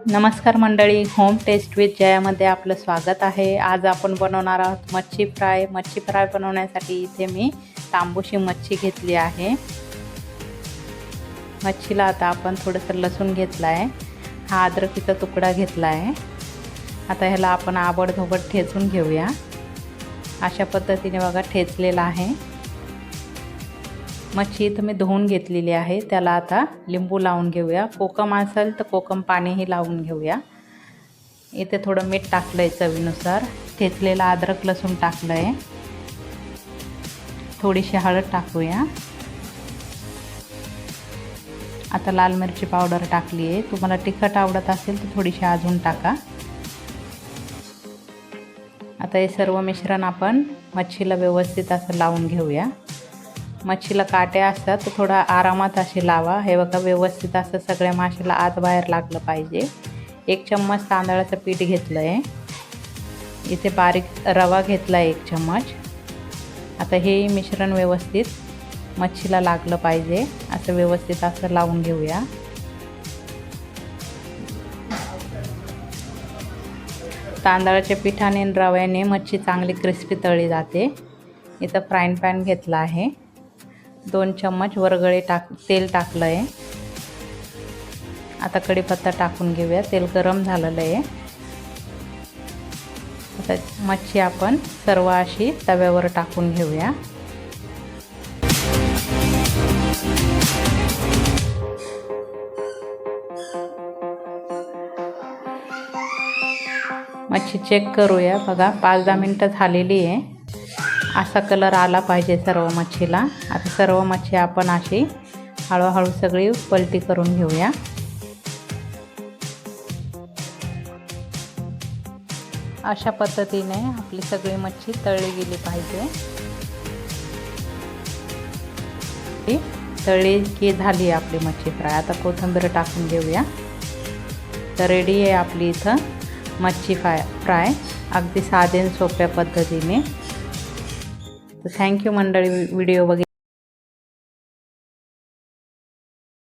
नमस्कार मंडळी, home taste with जयामध्ये आपलं स्वागत आहे। आज आपण बनवणार आहोत मच्छी फ्राय। मच्छी फ्राय बनवण्यासाठी इथे मी तांबूशी मच्छी घेतली आहे। मच्छीला आता आपण थोडंसं लसूण घेतला आहे, हा अद्रकीचा तुकडा घेतला आहे। आता ह्याला आपण आबडधोबड ठेचून घेऊया। अशा पद्धतीने बघा ठेचलेला आहे। मच्छी इथं मी धुवून घेतलेली आहे, त्याला आता लिंबू लावून घेऊया। कोकम असेल तर कोकम पाणीही लावून घेऊया। इथे थोडं मीठ टाकलंय चवीनुसार, ठेचलेला अद्रक लसूण टाकलंय, थोडीशी हळद टाकूया। आता लाल मिरची पावडर टाकली आहे, तुम्हाला तिखट आवडत असेल तर थोडीशी अजून टाका। आता हे सर्व मिश्रण आपण मच्छीला व्यवस्थित असं लावून घेऊया। मच्छीला काटे असतात तर थोडा आरामात असे लावा। हे बघा व्यवस्थित असं सगळ्या माशाला आत बाहेर लागलं पाहिजे। 1 चम्मच तांदळाचं पीठ घेतलं आहे, इथे बारीक रवा घेतला 1 चम्मच। आता हे मिश्रण व्यवस्थित मच्छीला लागलं पाहिजे, असं व्यवस्थित असं लावून घेऊया। तांदळाच्या पिठाने आणि रव्याने मच्छी चांगली क्रिस्पी तळली जाते। इथं फ्राईंग पॅन घेतला आहे, 2 चम्मच वरगळे तेल टाकलं आहे। आता कढीपत्ता टाकून घेऊया, तेल गरम झालेलं आहे। आता मच्छी आपण सर्व अशी तव्यावर टाकून घेऊया। मच्छी चेक करूया, बघा 5-10 मिनटं झालेली आहे। असा कलर आला पाहिजे सर्व मच्छीला। आता सर्व मच्छी आपण अशी हळूहळू सगळी पलटी करून घेऊया। अशा पद्धतीने आपली सगळी मच्छी तळली गेली पाहिजे। तळली की झाली आपली मच्छी फ्राय। आता कोथिंबीर टाकून घेऊया। तर रेडी आहे आपली इथं मच्छी फ्राय, अगदी साध्या सोप्या पद्धतीने। तर थँक्यू मंडळी, व्हिडिओ बघितला।